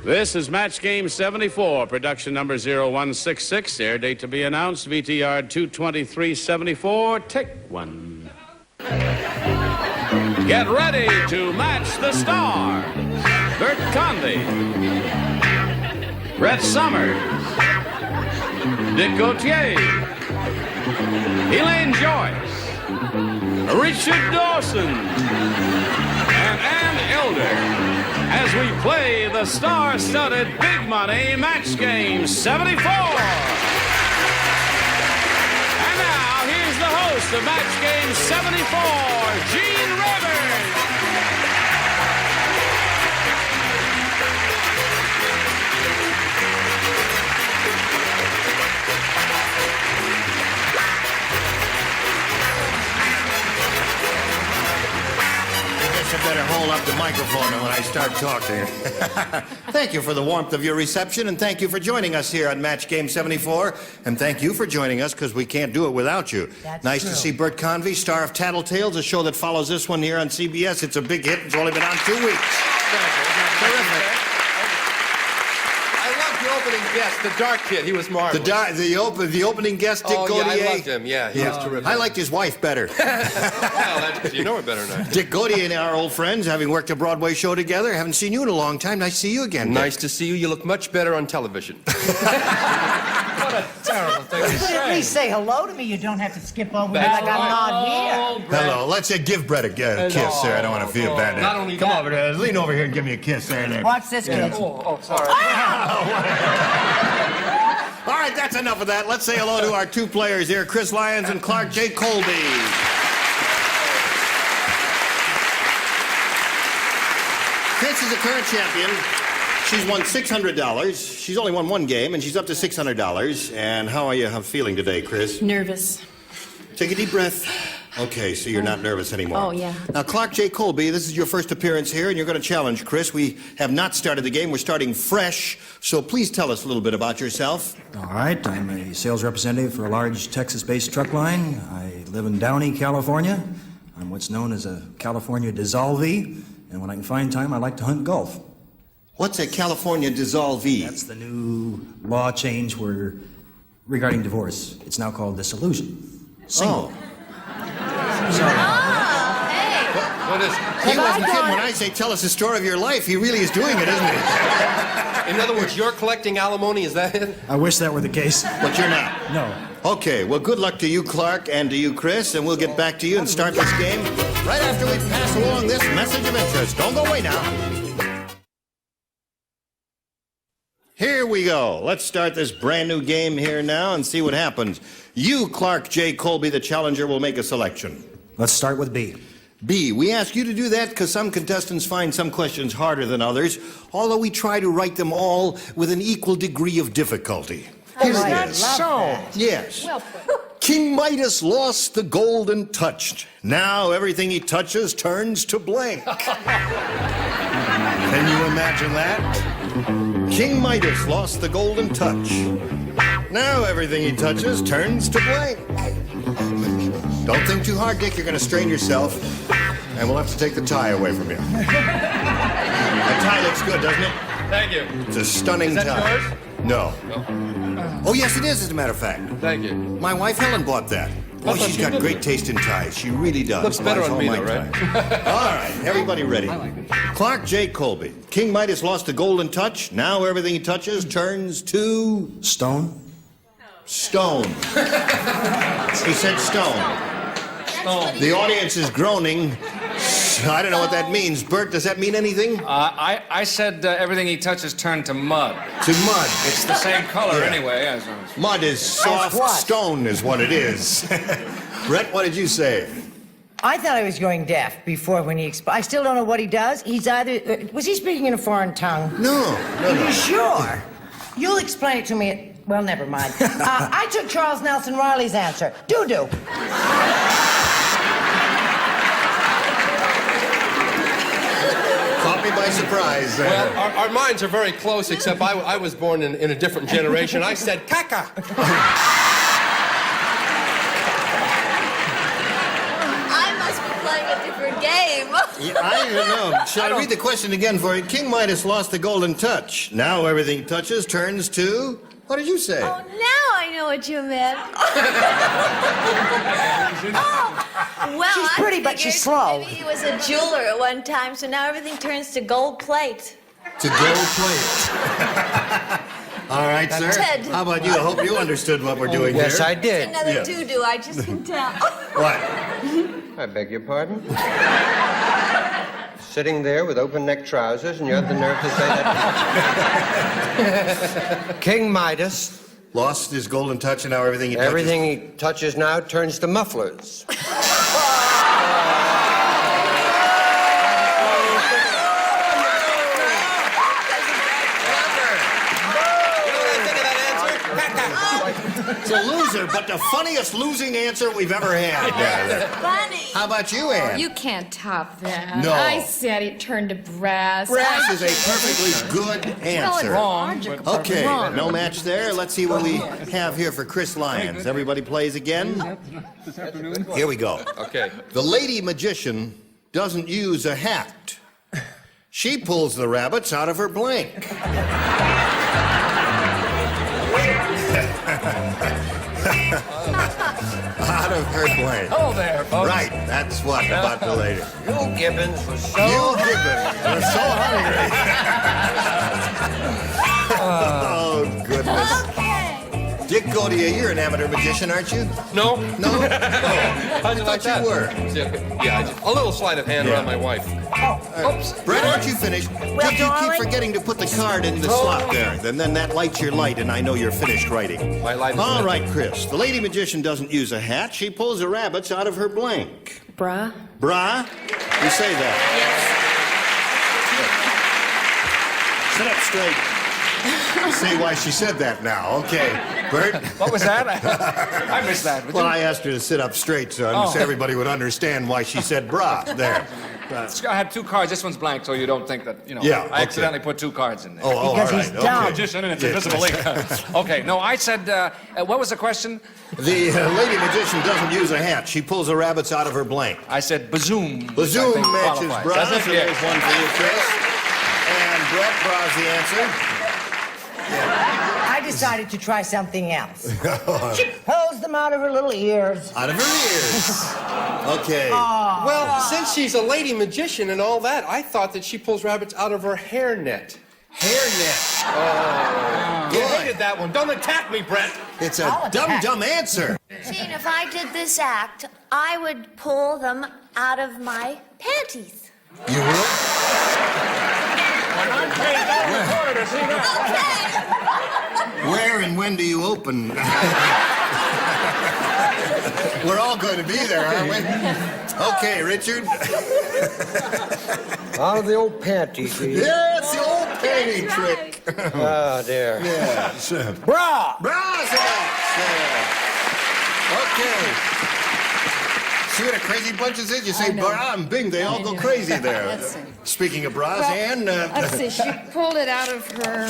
This is Match Game 74, production number 0166, air date to be announced, VTR 22374, take one. Get ready to match the stars. Bert Convy, Brett Summers, Dick Gautier, Elaine Joyce, Richard Dawson, and Ann Elder, as we play the star-studded big money Match Game 74. And now, here's the host of Match Game 74, Gene Rivers. I better hold up the microphone when I start talking. Thank you for the warmth of your reception, and thank you for joining us here on Match Game 74. And thank you for joining us, because we can't do it without you. That's nice true. to see Bert Convy, star of Tattletales, a show that follows this one here on CBS. It's a big hit. It's only been on 2 weeks. Terrific. I loved the opening guest, the dark kid. He was marvelous. The opening guest, Dick Gautier. Yeah, I loved him. Yeah, he was terrific. I liked his wife better. Well, that's because you know her better than I do. Dick Gautier and I are old friends, having worked a Broadway show together. Haven't seen you in a long time. Nice to see you again. Nice to see you. You look much better on television. What a terrible thing to You could at least say hello to me. You don't have to skip over me That's like I'm not here. Hello. Let's give Brett a kiss there. I don't want to feel bad. Not only Come that- over there. Lean over here and give me a kiss there. Watch this, kids. Oh, sorry. All right, that's enough of that. Let's say hello to our two players here, Chris Lyons and Clark J. Colby. Chris is a current champion. She's won $600. She's only won one game, and she's up to $600. And how are you feeling today, Chris? Nervous. Take a deep breath. Okay, so you're not nervous anymore. Oh, yeah. Now, Clark J. Colby, this is your first appearance here, and you're going to challenge Chris. We have not started the game. We're starting fresh. So please tell us a little bit about yourself. All right, I'm a sales representative for a large Texas-based truck line. I live in Downey, California. I'm what's known as a California dissolvee, and when I can find time, I like to hunt golf. What's a California dissolvee? That's the new law change regarding divorce. It's now called dissolution. Single. What is it? He wasn't kidding when I say tell us the story of your life. He really is doing it, isn't he? In other words, you're collecting alimony, is that it? I wish that were the case. But you're not. No. Okay, well, good luck to you, Clark, and to you, Chris, and we'll get back to you and start this game right after we pass along this message of interest. Don't go away now. Here we go. Let's start this brand new game here now and see what happens. You, Clark J. Colby, the challenger, will make a selection. Let's start with B. B, we ask you to do that because some contestants find some questions harder than others, although we try to write them all with an equal degree of difficulty. Here it is. So, Yes. King Midas lost the golden touch. Now everything he touches turns to blank. Can you imagine that? King Midas lost the golden touch. Now everything he touches turns to blank. Don't think too hard, Dick. You're going to strain yourself, and we'll have to take the tie away from you. That tie looks good, doesn't it? Thank you. It's a stunning Is that tie. yours? No. Oh, yes, it is, as a matter of fact. Thank you. My wife Helen bought that. Oh, thought she's she got did. great taste in ties. She really does. Looks better Buys on all me, my though, right? ties. All right, everybody ready? Clark J. Colby. King Midas lost the golden touch. Now everything he touches turns to Stone. stone. He said stone. The audience is groaning. I don't know what that means. Bert, does that mean anything? I said everything he touches turned to mud. To mud. It's the same color Yeah. anyway. Mud is soft what? stone is what it is. Brett, what did you say? I thought I was going deaf before when he I still don't know what he does. He's either... was he speaking in a foreign tongue? No. Are you sure? You'll explain it to me. Well, never mind. I took Charles Nelson Riley's answer. Doo-doo. Caught me by surprise. Well, our minds are very close, except I was born in a different generation. I said caca. I must be playing a different game. I don't know. Oh, shall I read the question again for you? King Midas lost the golden touch. Now everything he touches turns to... What did you say? Oh, now I know what you meant. Well, She's I pretty, but she's figured slow. Maybe he was a jeweler at one time, so now everything turns to gold plate. To gold plate. All right, sir. Ted. How about you? I hope you understood what we're doing Yes, here. I did. Another Yeah. doo-doo, I just can tell. What? I beg your pardon? Sitting there with open-neck trousers, and you have the nerve to say that? King Midas, Lost his golden touch and now everything he touches... everything he touches now turns to mufflers. It's a loser, but the funniest losing answer we've ever had. Funny. How about you, Ann? You can't top that. No. I said it turned to brass. Brass is a perfectly good answer. Wrong. Okay, no match there. Let's see what we have here for Chris Lyons. Everybody plays again. Here we go. Okay. The lady magician doesn't use a hat. She pulls the rabbits out of her blank. Out of her blank. Hello there, folks. Right, that's what about the lady. You Gibbons was so... You Gibbons are so hungry. Oh, goodness. Okay. Dick Gautier, you're an amateur magician, aren't you? No? No? Oh, How'd you like thought you that? were. Yeah, a little sleight of hand Yeah. around my wife. Oops. Brett, aren't you finished? Did you keep darling? forgetting to put the card in the slot there? And then that lights your light, and I know you're finished writing. My light is All lit. right, Chris. The lady magician doesn't use a hat. She pulls the rabbits out of her blank. Bruh. Bra? You say that. Yes. Sit up straight. Say why she said that now. Okay. Bert? What was that? I missed that. Would Well, you? I asked her to sit up straight so everybody would understand why she said bra. There. I had two cards. This one's blank, so you don't think that, you know. Yeah, I okay. accidentally put two cards in there. Oh, Because all he's right. dumb. Okay. Magician and it's Yes. invisible ink. Okay, no, I said, what was the question? The lady magician doesn't use a hat. She pulls the rabbits out of her blank. I said bazoom. Bazoom I think matches qualifies. bra, Does so it? there's Yeah. one for you, Chris. And Brett, bra's the answer. I decided to try something else. She pulls them out of her little ears. Out of her ears. Okay. Well, since she's a lady magician and all that, I thought that she pulls rabbits out of her hairnet. Hairnet. You hated that one. Don't attack me, Brett. It's a dumb answer. Gene, if I did this act, I would pull them out of my panties. You would? Where and when do you open? We're all going to be there, aren't we? Okay, Richard. Out of the old panties. Yeah, it's the old panty trick. Oh, dear. Yeah. Bra! Bras Okay. See what a crazy bunch is? You say bra and bing, they all go crazy there. Let's see. Speaking of bras, Ann, Let's see. She pulled it out of her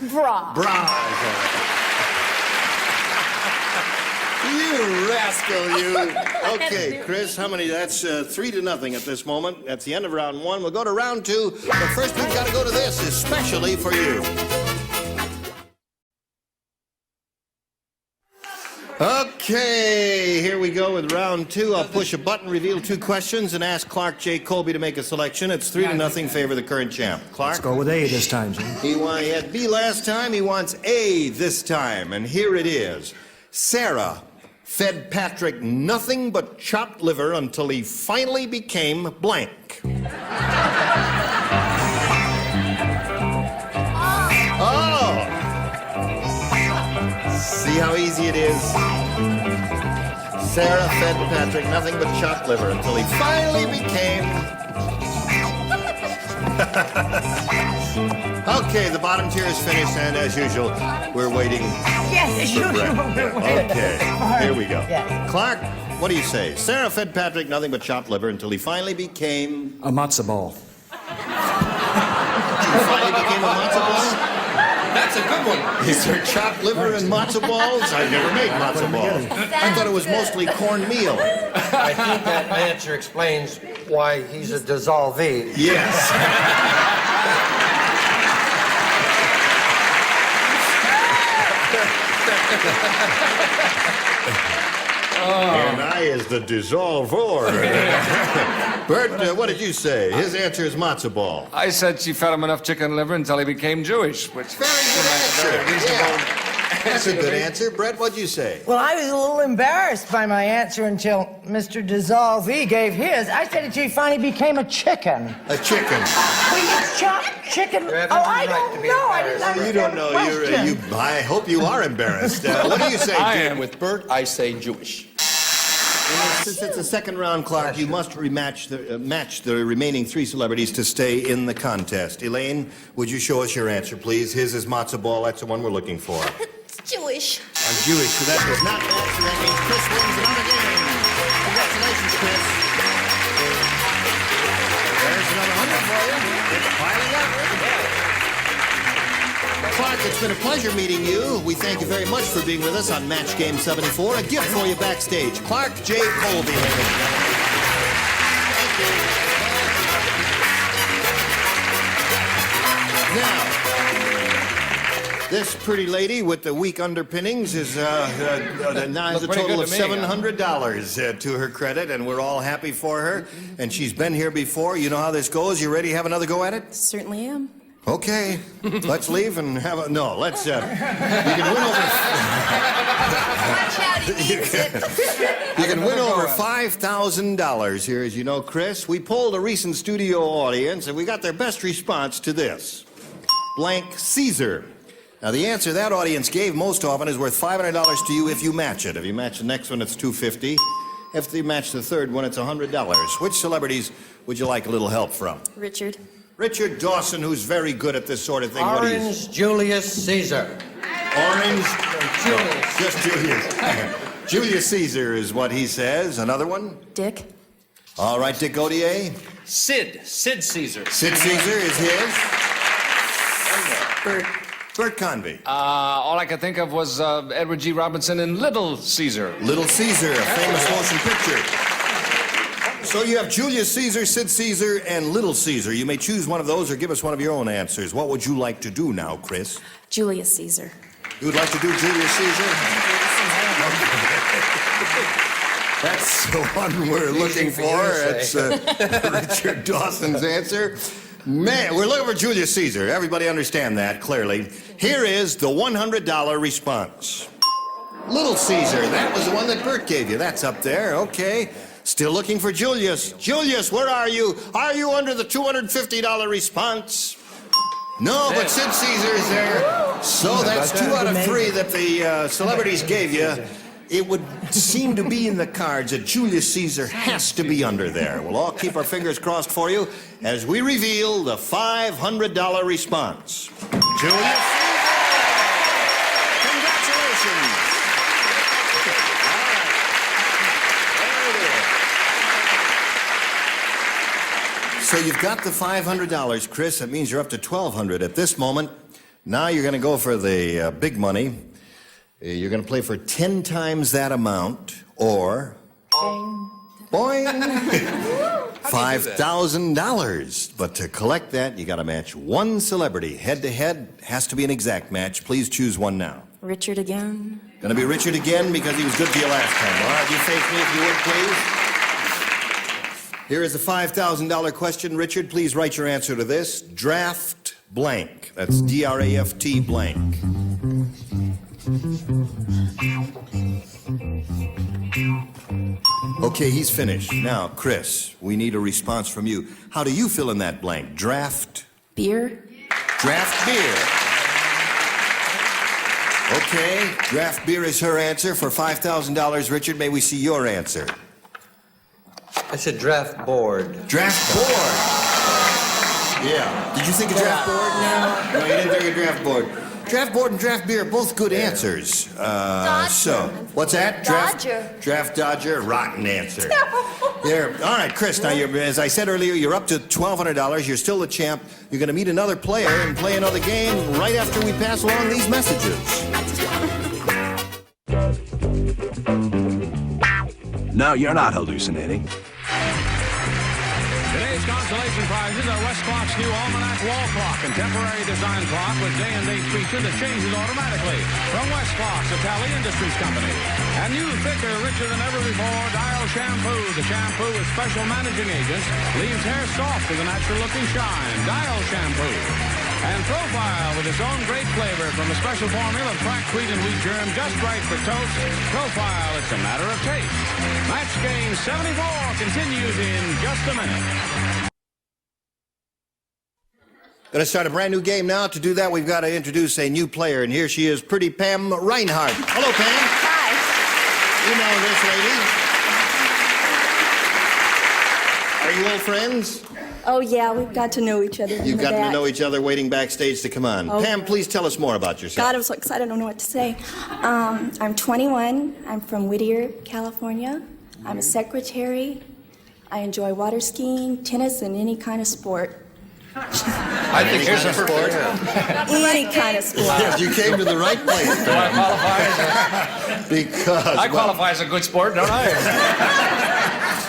bra. bras. You rascal, you. Okay, Chris, how many? That's 3-0 at this moment. That's the end of round one. We'll go to round two, but first we've got to go to this, especially for you. Okay, here we go with round two. I'll push a button, reveal two questions, and ask Clark J. Colby to make a selection. It's 3-0 favor the current champ. Clark? Let's go with A this time, Jim. He had B last time. He wants A this time. And here it is. Sarah fed Patrick nothing but chopped liver until he finally became blank. Oh! See how easy it is? Sarah fed Patrick nothing but chopped liver until he finally became... Okay, the bottom tier is finished, and as usual, we're waiting. Yes, as usual. Okay, here we go. Yes. Clark, what do you say? Sarah fed Patrick nothing but chopped liver until he finally became... A matzo ball. He finally became a matzo ball? That's a good one. Is there chopped liver and matzo balls? I've never made matzo balls. I thought it was mostly cornmeal. I think that answer explains Why, he's a dissolvee. Yes. And I is the dissolver. Bert, what did you say? His answer is matzo ball. I said she fed him enough chicken liver until he became Jewish, which Very good answer. Yeah. That's a good answer. Brett, what'd you say? Well, I was a little embarrassed by my answer until Mr. Dissolvee gave his. I said that she finally became a chicken. A chicken. We eat chopped chicken. You have Oh, every I right don't to be know. I didn't embarrassed. understand You don't know. the question. I hope you are embarrassed. What do you say, I Jim? am with Bert. I say Jewish. Since it's a second round, Clark, you must match the remaining three celebrities to stay in the contest. Elaine, would you show us your answer, please? His is matzo ball. That's the one we're looking for. It's Jewish. I'm Jewish, so that does not match. So that means Chris wins another game. Congratulations, Chris. There's another 100 for you. It's piling up. Clark, it's been a pleasure meeting you. We thank you very much for being with us on Match Game 74. A gift for you backstage. Clark J. Colby. Thank you. Now, this pretty lady with the weak underpinnings is now has a Looked pretty total good of to me, $700 to her credit, and we're all happy for her. And she's been here before. You know how this goes. You ready to have another go at it? Certainly am. Okay, let's leave and have a... No, let's... you can win over... Watch out, he needs it. You can win over $5,000 here, as you know, Chris. We polled a recent studio audience, and we got their best response to this. Blank Caesar. Now, the answer that audience gave most often is worth $500 to you if you match it. If you match the next one, it's $250. If you match the third one, it's $100. Which celebrities would you like a little help from? Richard. Richard Dawson, who's very good at this sort of thing. What do you... Orange Julius Caesar. Orange? Julius. Just Julius. Julius Caesar is what he says. Another one? Dick. All right, Dick Gautier. Sid Caesar. Sid Caesar is his. Bert. Bert Convy. all I could think of was Edward G. Robinson in Little Caesar. Little Caesar, a famous motion picture. So you have Julius Caesar, Sid Caesar, and Little Caesar. You may choose one of those or give us one of your own answers. What would you like to do now, Chris? Julius Caesar. You would like to do Julius Caesar? That's the one we're looking for you for. to say. It's Richard Dawson's answer. Man, we're looking for Julius Caesar. Everybody understand that, clearly. Here is the $100 response. Little Caesar, that was the one that Bert gave you. That's up there, okay. Still looking for Julius. Julius, where are you? Are you under the $250 response? No, but Sid Caesar is there. So that's 2 out of 3 that the celebrities gave you. It would seem to be in the cards that Julius Caesar has to be under there. We'll all keep our fingers crossed for you as we reveal the $500 response. Julius Caesar! Congratulations! So you've got the $500, Chris. That means you're up to $1,200 at this moment. Now you're going to go for the big money. You're going to play for 10 times that amount, or... Boing! $5,000. But to collect that, you got to match one celebrity. Head-to-head has to be an exact match. Please choose one now. Richard again. Going to be Richard again because he was good to you last time. All right, you face me if you would, please. Here is the $5,000 question. Richard, please write your answer to this. Draft blank. That's D-R-A-F-T blank. Okay, he's finished. Now, Chris, we need a response from you. How do you fill in that blank? Draft? Beer. Draft beer. Okay, draft beer is her answer for $5,000. Richard, may we see your answer? I said draft board. Draft board. Yeah. Did you think of draft board? No, you didn't think of draft board. Draft board and draft beer, both good answers. So, what's that? Dodger. Draft Dodger, rotten answer. There. All right, Chris, now, as I said earlier, you're up to $1,200. You're still the champ. You're going to meet another player and play another game right after we pass along these messages. No, you're not hallucinating. consolation prizes are West Clock's new Almanac wall clock, contemporary design clock with day and date feature that changes automatically from West Clock's Italian Industries Company. And new, thicker, richer than ever before, Dial Shampoo. The shampoo with special managing agents leaves hair soft with a natural-looking shine. Dial Shampoo. And Profile with its own great flavor from a special formula of cracked wheat and wheat germ, just right for toast. Profile, it's a matter of taste. Match Game 74 continues in just a minute. Going to start a brand new game now. To do that, we've got to introduce a new player, and here she is, pretty Pam Reinhardt. Hello, Pam. Hi. You know this lady? Are you old friends? Oh, yeah, we've got to know each other. You've gotten to know each other waiting backstage to come on. Okay. Pam, please tell us more about yourself. God, I'm so excited. I don't know what to say. I'm 21. I'm from Whittier, California. I'm a secretary. I enjoy water skiing, tennis, and any kind of sport. I think here's a sport. Any kind of sport. Yes, you came to the right place. Do I qualify? Because I qualify as a good sport, don't I?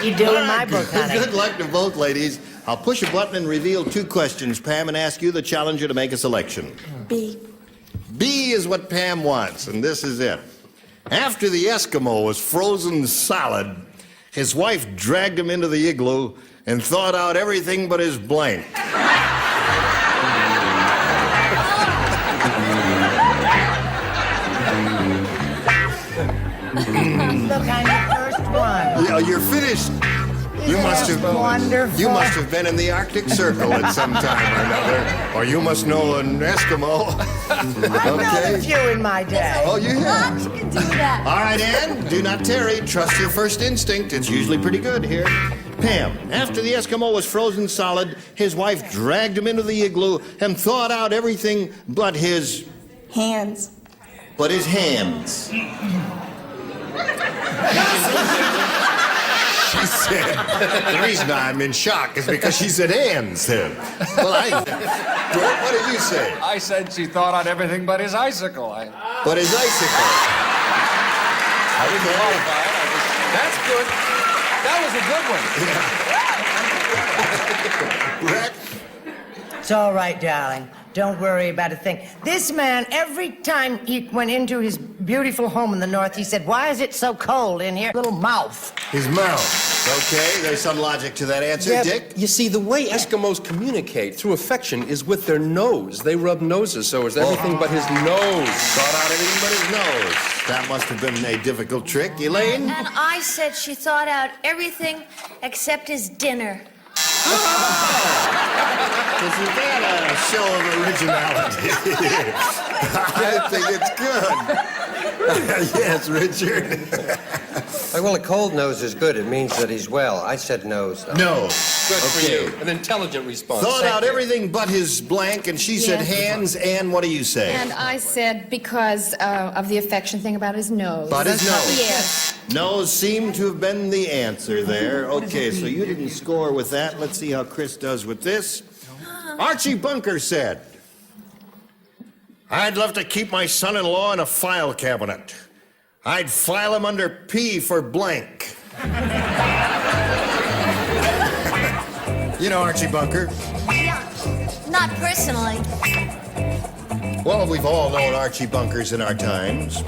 You do in my book, honey. Good luck to both ladies. I'll push a button and reveal 2 questions, Pam, and ask you, the challenger, to make a selection. B. B is what Pam wants, and this is it. After the Eskimo was frozen solid, his wife dragged him into the igloo and thawed out everything but his blank. Look, I'm the first one. Yeah, you're finished. You must have Wonderful. You must have been in the Arctic Circle at some time or another, or you must know an Eskimo. I've known a few in my day. Oh, you have. You can do that. All right, Ann, do not tarry. Trust your first instinct. It's usually pretty good here. Pam, after the Eskimo was frozen solid, his wife dragged him into the igloo and thawed out everything but his... Hands. But his hands. She said, the reason I'm in shock is because she said hands then. Well, Bert, what did you say? I said she thought out everything but his icicle. But his icicle. I didn't qualify it. That's good. That was a good one. Brett? It's all right, darling. Don't worry about a thing. This man, every time he went into his beautiful home in the north, he said, "Why is it so cold in here?" Little mouth. His mouth. Okay, there's some logic to that answer. Yeah, Dick? you see, the way Eskimos communicate through affection is with their nose. They rub noses, so it's everything but his nose. Thought out everything but his nose. That must have been a difficult trick. Elaine? And I said she thought out everything except his dinner. Isn't that a show of originality? I think it's good. Yes, Richard. Well, a cold nose is good. It means that he's well. I said nose. No. Good for you. An intelligent response. Thought Thank out you. everything but his blank, and she said Yes. hands. And what do you say? And I said because of the affection thing about his nose. About his nose. Yes. Nose seemed to have been the answer there. Okay, so you didn't score with that. Let's see how Chris does with this. Archie Bunker said, "I'd love to keep my son-in-law in a file cabinet. I'd file him under P for blank." You know Archie Bunker? Yeah, not personally. Well, we've all known Archie Bunkers in our times.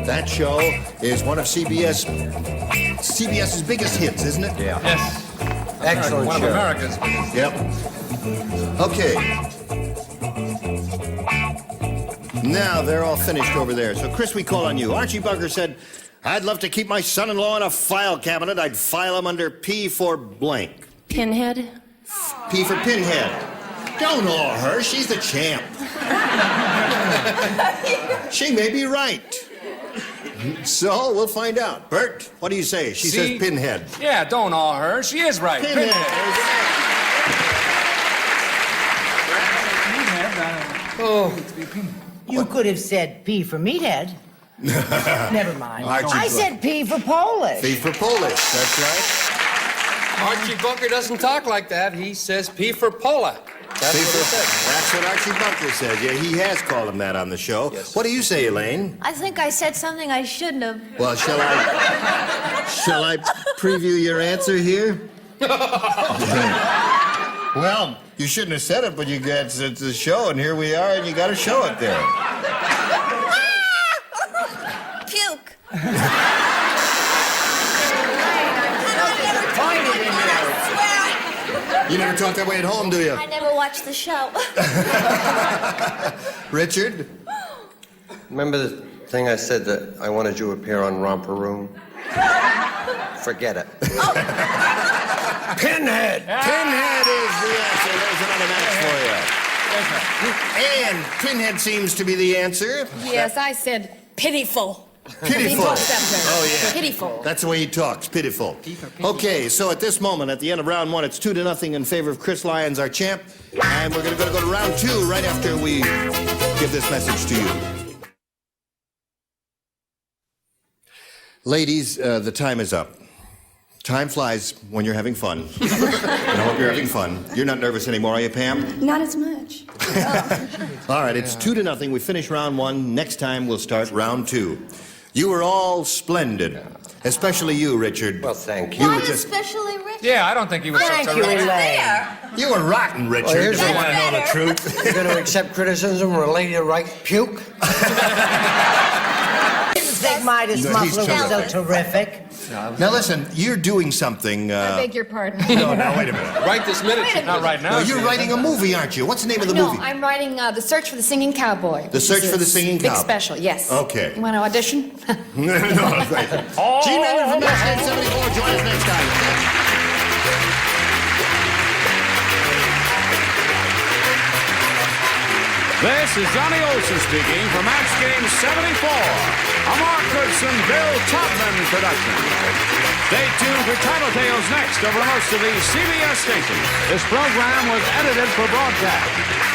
That show is one of CBS's biggest hits, isn't it? Yeah. Yes. Excellent One show. of America's. Yep. Okay. Now they're all finished over there. So, Chris, we call on you. Archie Bunker said, "I'd love to keep my son-in-law in a file cabinet. I'd file him under P for blank." Pinhead. P for pinhead. Don't awe her. She's the champ. She may be right. So, we'll find out. Bert, what do you say? She says pinhead. Yeah, don't awe her. She is right. Pinhead. You could have said P for meathead. Never mind. Archie I said P for Polish. P for Polish. That's right. Archie Bunker doesn't talk like that. He says P for Pola. That's what he said. That's what Archie Bunker said. Yeah, he has called him that on the show. Yes. What do you say, Elaine? I think I said something I shouldn't have. Well, shall I preview your answer here? Well, you shouldn't have said it, but it's a show, and here we are, and you got to show it there. Puke. You never talk that way at home, do you? I never watched the show. Richard? Remember the thing I said that I wanted you to appear on Romper Room? Forget it. Pinhead! Pinhead is the answer. There's another match for you. And Pinhead seems to be the answer. Yes, I said pitiful. Pitiful. Oh, yeah. Pitiful. That's the way he talks, pitiful. Okay, so at this moment, at the end of round one, it's 2-0 in favor of Chris Lyons, our champ. And we're going to go to round two right after we give this message to you. Ladies, the time is up. Time flies when you're having fun. And I hope you're having fun. You're not nervous anymore, are you, Pam? Not as much. All right, it's 2-0. We finish round one. Next time, we'll start round two. You were all splendid. Especially you, Richard. Well, thank you. Why especially Richard? Yeah, I don't think he was so Thank you, terrific. Elaine. You were rotten, Richard. Well, here's if you the- want to know the truth. You're going to accept criticism from a lady to write puke? I didn't think Midas No, he's Muffler was so terrific. terrific. Now listen, you're doing something. I beg your pardon. No, now wait a minute. Right this minute. Not right now. No, you're writing a movie, aren't you? What's the name of the No, movie? I'm writing The Search for the Singing Cowboy. The Search for the Singing Big Cowboy. special, yes. Okay. You want to audition? No, great. Gene Raymond from Match Game 74. Join us next time. This is Johnny Olson speaking for Match Game 74, a Mark Goodson, Bill Topman production. Stay tuned for Title Tales next over most of these CBS stations. This program was edited for broadcast.